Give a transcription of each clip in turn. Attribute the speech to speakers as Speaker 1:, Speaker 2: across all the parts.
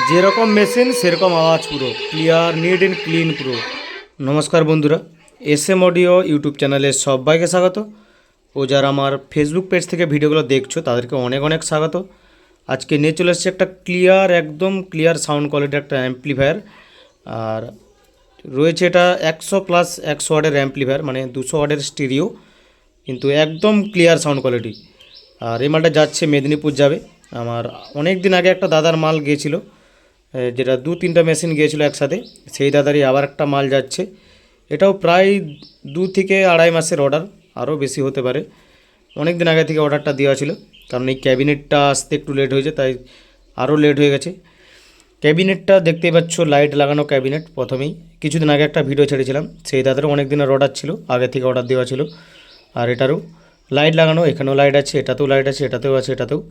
Speaker 1: যেরকম মেশিন সেরকম আওয়াজ, পুরো ক্লিয়ার, নিট অ্যান্ড ক্লিন পুরো। নমস্কার বন্ধুরা, এসএম অডিও ইউটিউব চ্যানেলে সবাইকে স্বাগত। ও যারা আমার ফেসবুক পেজ থেকে ভিডিওগুলো দেখছো তাদেরকে অনেক অনেক স্বাগত। আজকে নিয়ে চলে এসেছি একটা ক্লিয়ার, একদম ক্লিয়ার সাউন্ড কোয়ালিটির একটা অ্যাম্প্লিফায়ার। আর রয়েছে এটা 100+100 ওয়াটের অ্যাম্প্লিফায়ার, মানে 200 ওয়াটের স্টিরিও, কিন্তু একদম ক্লিয়ার সাউন্ড কোয়ালিটি। আর এই মালটা যাচ্ছে মেদিনীপুর যাবে। আমার অনেক দিন আগে একটা দাদার মাল গিয়েছিল, যেটা 2-3টা মেশিন গিয়েছিল একসাথে, সেই দাদারই আবার একটা মাল যাচ্ছে। এটাও প্রায় 2 থেকে আড়াই মাসের অর্ডার, আরও বেশি হতে পারে। অনেক দিন আগে থেকে অর্ডারটা দেওয়া ছিল, কারণ এই ক্যাবিনেটটা আসতে একটু লেট হয়েছে, তাই আরও লেট হয়ে গেছে। ক্যাবিনেটটা দেখতেই পাচ্ছ, লাইট লাগানো ক্যাবিনেট। প্রথমেই কিছুদিন আগে একটা ভিডিও ছেড়েছিলাম, সেই দাদারও অনেক দিনের অর্ডার ছিল, আগে থেকে অর্ডার দেওয়া ছিল। আর এটারও লাইট লাগানো, এখানেও লাইট আছে, এটাতেও লাইট আছে, এটাতেও আছে, এটাতেও।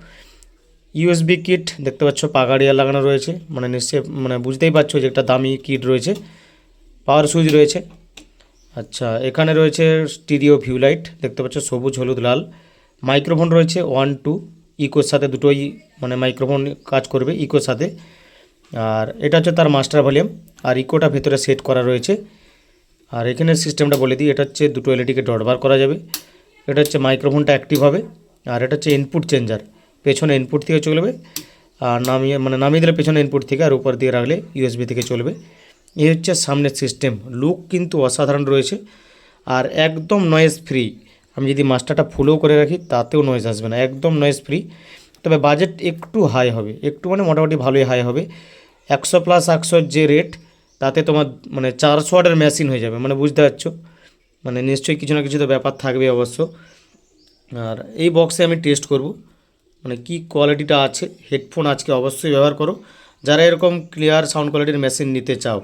Speaker 1: ইউএসবি কিট দেখতে পাচ্ছ, পাগাড়িয়া লাগানো রয়েছে, মানে নিশ্চয় মানে বুঝতেই পারছো যে একটা দামি কিট রয়েছে। পাওয়ার সুইচ রয়েছে। আচ্ছা, এখানে রয়েছে স্টিরিও ভিউ লাইট দেখতে পাচ্ছ, সবুজ, হলুদ, লাল। মাইক্রোফোন রয়েছে 1-2, ইকোর সাথে দুটোই, মানে মাইক্রোফোন কাজ করবে ইকোর সাথে। আর এটা হচ্ছে তার মাস্টার ভলিউম, আর ইকোটা ভেতরে সেট করা রয়েছে। আর এখানে সিস্টেমটা বলে দিই, এটা হচ্ছে দুটো এলইডিকে ডট বার করা যাবে। এটা হচ্ছে মাইক্রোফোনটা অ্যাক্টিভ হবে। আর এটা হচ্ছে ইনপুট চেঞ্জার, পেছনে ইনপুট থেকে চলবে। আর নামিয়ে দিলে পেছনে ইনপুট থেকে, আর উপর দিয়ে রাখলে ইউএসবি থেকে চলবে। এই হচ্ছে সামনের সিস্টেম। লুক কিন্তু অসাধারণ রয়েছে, আর একদম নয়েজ ফ্রি। আমি যদি মাস্টারটা ফুলও করে রাখি তাতেও নয়েজ আসবে না, একদম নয়েজ ফ্রি। তবে বাজেট একটু হাই হবে, একটু মানে মোটামুটি ভালোই হাই হবে। 100+100 যে রেট, তাতে তোমার মানে 400 ওয়াটের মেশিন হয়ে যাবে, মানে বুঝতে পারছো। মানে নিশ্চয়ই কিছু না কিছু তো ব্যাপার থাকবে অবশ্য। আর এই বক্সে আমি টেস্ট করব মানে কি কোয়ালিটিটা আছে। হেডফোন আজকে অবশ্যই ব্যবহার করো যারা এরকম ক্লিয়ার সাউন্ড কোয়ালিটির মেশিন নিতে চাও,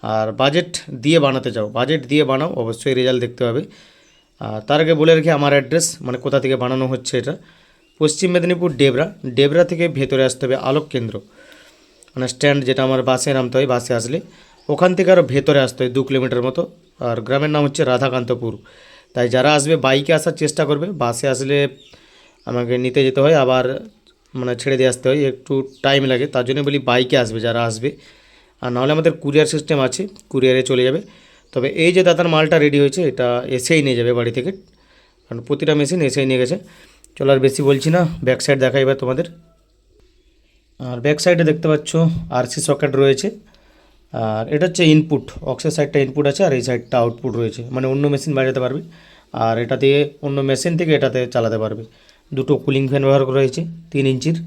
Speaker 1: আর বাজেট দিয়ে বানাতে চাও, বাজেট দিয়ে বানাও, অবশ্যই রেজাল্ট দেখতে হবে। আর তার আগে বলে রাখি আমার অ্যাড্রেস, মানে কোথা থেকে বানানো হচ্ছে এটা। পশ্চিম মেদিনীপুর ডেবরা, ডেবরা থেকে ভেতরে আসতে হবে আলোক কেন্দ্র, মানে স্ট্যান্ড, যেটা আমার বাসে নামতে হয়, বাসে আসলে ওখান থেকে আরও ভেতরে আসতে হয় 2 কিলোমিটার মতো। আর গ্রামের নাম হচ্ছে রাধাকান্তপুর। তাই যারা আসবে বাইকে আসার চেষ্টা করবে, বাসে আসলে আমাকে নিতে যেতে হয়, আবার মানে ছেড়ে দিয়ে আসতে হয়, একটু টাইম লাগে। তার জন্য বলি বাইকে আসবে যারা আসবে। আর নাহলে আমাদের কুরিয়ার সিস্টেম আছে, কুরিয়ারে চলে যাবে। তবে এই যে দাদার মালটা রেডি হয়েছে, এটা এসেই নিয়ে যাবে বাড়ি থেকে, কারণ প্রতিটা মেশিন এসেই নিয়ে গেছে। চলো আর বেশি বলছি না, ব্যাক সাইড দেখা এবার তোমাদের। আর ব্যাক সাইডে দেখতে পাচ্ছ আরসি সকেট রয়েছে। আর এটা হচ্ছে ইনপুট, অক্সের সাইডটা ইনপুট আছে, আর এই সাইডটা আউটপুট রয়েছে, মানে অন্য মেশিন বাজাতে পারবে। আর এটা দিয়ে অন্য মেশিন থেকে এটাতে চালাতে পারবে। দুটো কুলিং ফ্যান ব্যবহার করা হয়েছে 3 ইঞ্চির।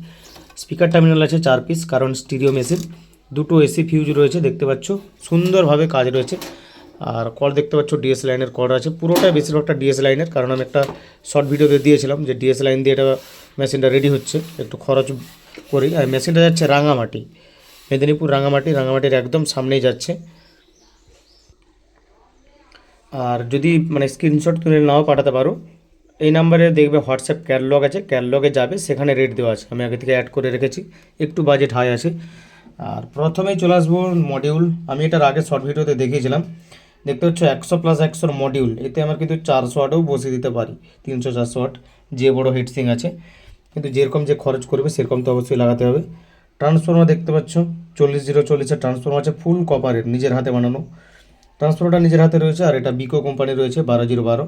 Speaker 1: স্পিকার টার্মিনাল আছে 4 পিস, কারণ স্টিরিও মেশিন। দুটো এসি ফিউজ রয়েছে দেখতে পাচ্ছ, সুন্দরভাবে কাজ রয়েছে। আর কর্ড দেখতে পাচ্ছ, ডিএস লাইনের কর্ড আছে, পুরোটাই বেশিরভাগটা ডিএস লাইনের, কারণ আমি একটা শর্ট ভিডিওতে দিয়েছিলাম যে ডিএস লাইন দিয়ে এটা মেশিনটা রেডি হচ্ছে, একটু খরচ করি। আর মেশিনটা যাচ্ছে রাঙামাটি, মেদিনীপুর রাঙামাটি, রাঙামাটির একদম সামনেই যাচ্ছে। আর যদি মানে স্ক্রিনশট তুলে নাও পাঠাতে পারো, এই নাম্বারে দেখবে হোয়াটসঅ্যাপ ক্যাটালগ আছে, ক্যাটালগে যাবে, সেখানে রেট দেওয়া আছে, আমি আগে থেকে অ্যাড করে রেখেছি, একটু বাজেট হাই আছে। আর প্রথমেই চলে আসবো মডিউল। আমি এটার আগে শর্ট ভিডিওতে দেখিয়েছিলাম, দেখতে হচ্ছে 100+100 মডিউল। এতে আমার কিন্তু 400 ওয়াটও বসিয়ে দিতে পারি, 300-400 ওয়াট, যে বড় হিটসিং আছে। কিন্তু যেরকম যে খরচ করবে সেরকম তো অবশ্যই লাগাতে হবে। ট্রান্সফর্মার দেখতে পাচ্ছ, 40-040-এর ট্রান্সফর্মার আছে, ফুল কপারের, নিজের হাতে বানানো। ট্রান্সফর্মারটা নিজের হাতে রয়েছে। আর এটা বিকো কোম্পানি রয়েছে 12-0-12,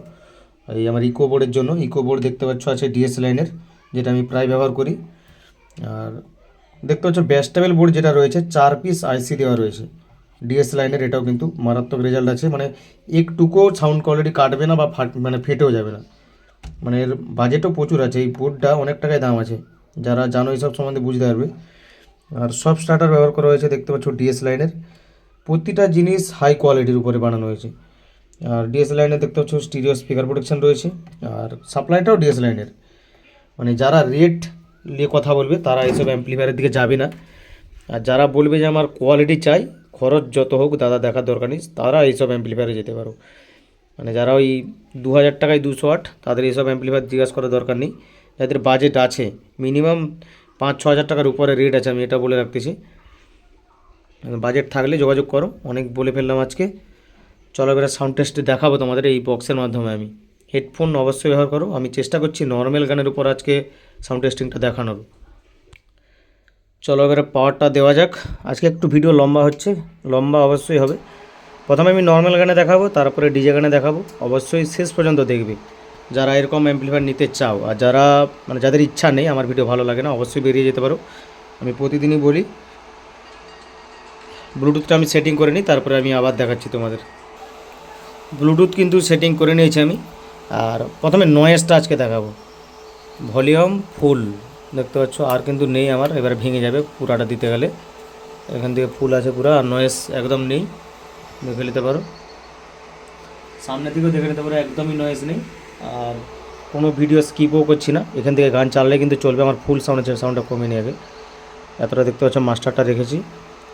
Speaker 1: এই আমার ইকো বোর্ডের জন্য। ইকো বোর্ড দেখতে পাচ্ছ আছে ডিএস লাইনের, যেটা আমি প্রায় ব্যবহার করি। আর দেখতে পাচ্ছ ব্যাস্টেবল বোর্ড যেটা রয়েছে, 4 পিস আইসি দেওয়া রয়েছে ডিএস লাইনের। এটাও কিন্তু মারাত্মক রেজাল্ট আছে, মানে একটুকুও সাউন্ড কোয়ালিটি কাটবে না বা মানে ফেটেও যাবে না। মানে এর বাজেটও প্রচুর আছে, এই বোর্ডটা অনেক টাকায় দাম আছে, যারা জানো এইসব সম্বন্ধে বুঝতে পারবে। আর সব স্টার্টার ব্যবহার করা হয়েছে দেখতে পাচ্ছ ডিএস লাইনের, প্রতিটা জিনিস হাই কোয়ালিটির উপরে বানানো হয়েছে। আর ডিএস লাইনে দেখতে পাচ্ছ স্টিরিও স্পিকার প্রোটেকশন রয়েছে। আর সাপ্লাইটাও ডিএস লাইনের, মানে যারা রেট নিয়ে কথা বলবে তারা এইসব অ্যাম্প্লিফায়ারের দিকে যাবে না। আর যারা বলবে যে আমার কোয়ালিটি চাই, খরচ যত হোক দাদা দেখার দরকার নেই, তারা এইসব অ্যাম্প্লিফায়ারে যেতে পারো। মানে যারা ওই 2000 টাকায় 200 ওয়াট, তাদের এইসব অ্যাম্প্লিফায়ার জিজ্ঞাসা করার দরকার নেই। যাদের বাজেট আছে মিনিমাম 5-6 হাজার টাকার উপরে রেট আছে, আমি এটা বলে রাখতেছি। বাজেট থাকলে যোগাযোগ করো, অনেক বলে ফেললাম আজকে। চলো এবার সাউন্ড টেস্টে দেখাবো তোমাদের এই বক্সের মাধ্যমে। আমি হেডফোন অবশ্যই ব্যবহার করো, আমি চেষ্টা করছি নর্মাল গানের উপর আজকে সাউন্ড টেস্টিংটা দেখানোর। চলো এবারে পাওয়ারটা দেওয়া যাক। আজকে একটু ভিডিও লম্বা হচ্ছে, লম্বা অবশ্যই হবে। প্রথমে আমি নর্মাল গানে দেখাবো, তারপরে ডিজে গানে দেখাবো। অবশ্যই শেষ পর্যন্ত দেখবে যারা এরকম অ্যাম্পলিফায়ার নিতে চাও। আর যারা যাদের ইচ্ছা নেই, আমার ভিডিও ভালো লাগে না, অবশ্যই বেরিয়ে যেতে পারো। আমি প্রতিদিনই বলি ব্লুটুথটা আমি সেটিং করে নিই, তারপরে আমি আবার দেখাচ্ছি তোমাদের। ব্লুটুথ কিন্তু সেটিং করে নিয়েছি আমি। আর প্রথমে নয়েজটা আজকে দেখাবো। ভলিউম ফুল দেখতে পাচ্ছ, আর কিন্তু নেই আমার, এবারে ভেঙে যাবে পুরাটা দিতে গেলে। এখান থেকে ফুল আছে পুরা, আর নয়েজ একদম নেই, দেখে নিতে পারো। সামনের দিকেও দেখে নিতে পারো, একদমই নয়েজ নেই। আর কোনো ভিডিও স্কিপও করছি না, এখান থেকে গান চাললে কিন্তু চলবে। আমার ফুল সাউন্ড আছে, সাউন্ডটা কমে নিয়ে আগে এতটা দেখতে পাচ্ছ, মাস্টারটা রেখেছি।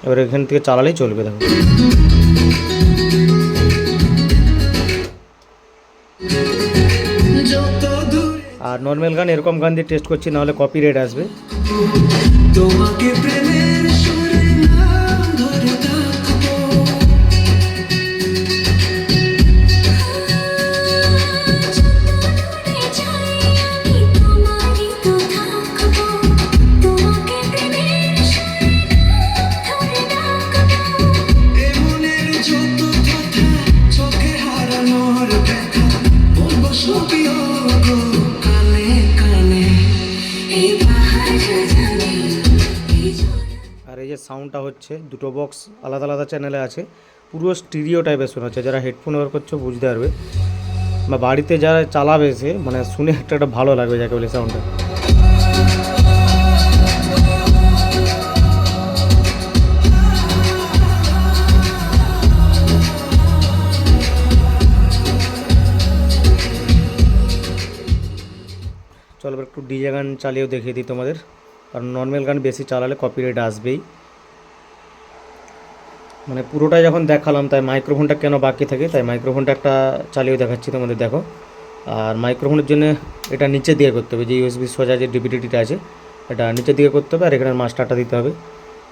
Speaker 1: এবার এখান থেকে চালালেই চলবে। দেখো আর নর্মাল গান এরকম গান দিয়ে টেস্ট করছি, নাহলে কপিরাইট আসবে। তোমাকে প্রেমের সুরে নাম ধরে ডাকবো, আর এই যে সাউন্ডটা হচ্ছে, দুটো বক্স আলাদা আলাদা চ্যানেলে আছে, পুরো স্টিরিও টাইপের শোনাচ্ছে। যারা হেডফোন ব্যবহার করছো বুঝতে পারবে, বা বাড়িতে যারা চালাবে সে শুনে একটা ভালো লাগবে যাকে বলে সাউন্ডটা। চলো এবার একটু ডিজে গান চালিয়েও দেখিয়ে দিই তোমাদের, কারণ নর্মাল গান বেশি চালালে কপিরাইট আসবেই। পুরোটাই যখন দেখালাম, তাই মাইক্রোফোনটা কেন বাকি থাকে, তাই মাইক্রোফোনটা একটা চালিয়েও দেখাচ্ছি তোমাদের, দেখো। আর মাইক্রোফোনের জন্য এটা নিচে দিয়ে করতে হবে, যে ইউএসবি সোজা যে ডিভিডিটা আছে এটা নিচে দিয়ে করতে হবে, আর এখানে মাস্টারটা দিতে হবে,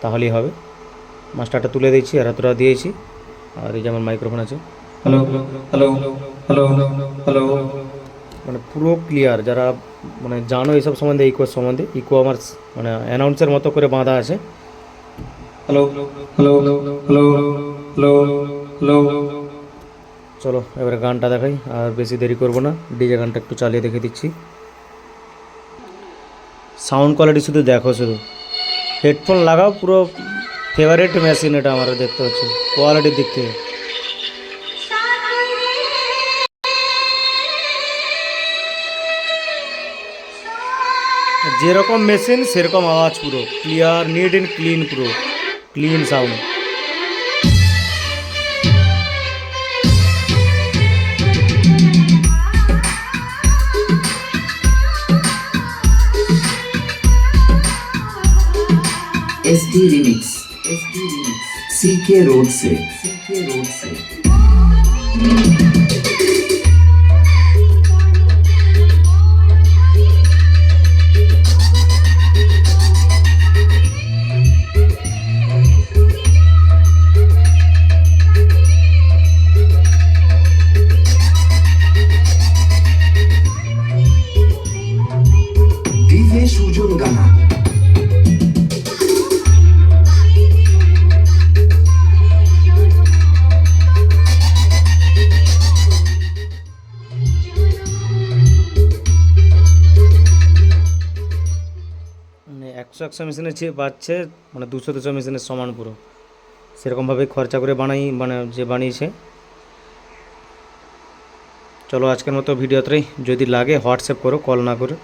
Speaker 1: তাহলেই হবে। মাস্টারটা তুলে দিয়েছি, আর এতটা দিয়েছি। আর এই যে আমার মাইক্রোফোন আছে, হ্যালো হ্যালো হ্যালো হ্যালো, পুরো ক্লিয়ার। যারা জানো এইসব সম্বন্ধে, ইকোর সম্বন্ধে, ইকো আমার অ্যানাউন্সের মতো করে বাঁধা আছে। Hello hello hello hello hello. চলো এবারে গানটা দেখাই, আর বেশি দেরি করব না। ডিজে গানটা একটু চালিয়ে দেখে দিচ্ছি। সাউন্ড কোয়ালিটি শুধু দেখো, শুধু হেডফোন লাগাও, পুরো ফেভারিট মেশিন এটা আমার, দেখতে পাচ্ছি কোয়ালিটির দিক থেকে। যেরকম মেশিন সেরকম আওয়াজ, পুরো ক্লিয়ার, নিট অ্যান্ড ক্লিন, পুরো clean sound.
Speaker 2: SD Remix, CK road से। DJ সুজন গানা।
Speaker 1: একশো একশো মেশিনের চেয়ে পাচ্ছে, 200 মেশিনের সমান পুরো, সেরকমভাবে খরচা করে যে বানিয়েছে। চলো আজকের মতো ভিডিওতেই, যদি লাগে হোয়াটসঅ্যাপ করো, কল না করে।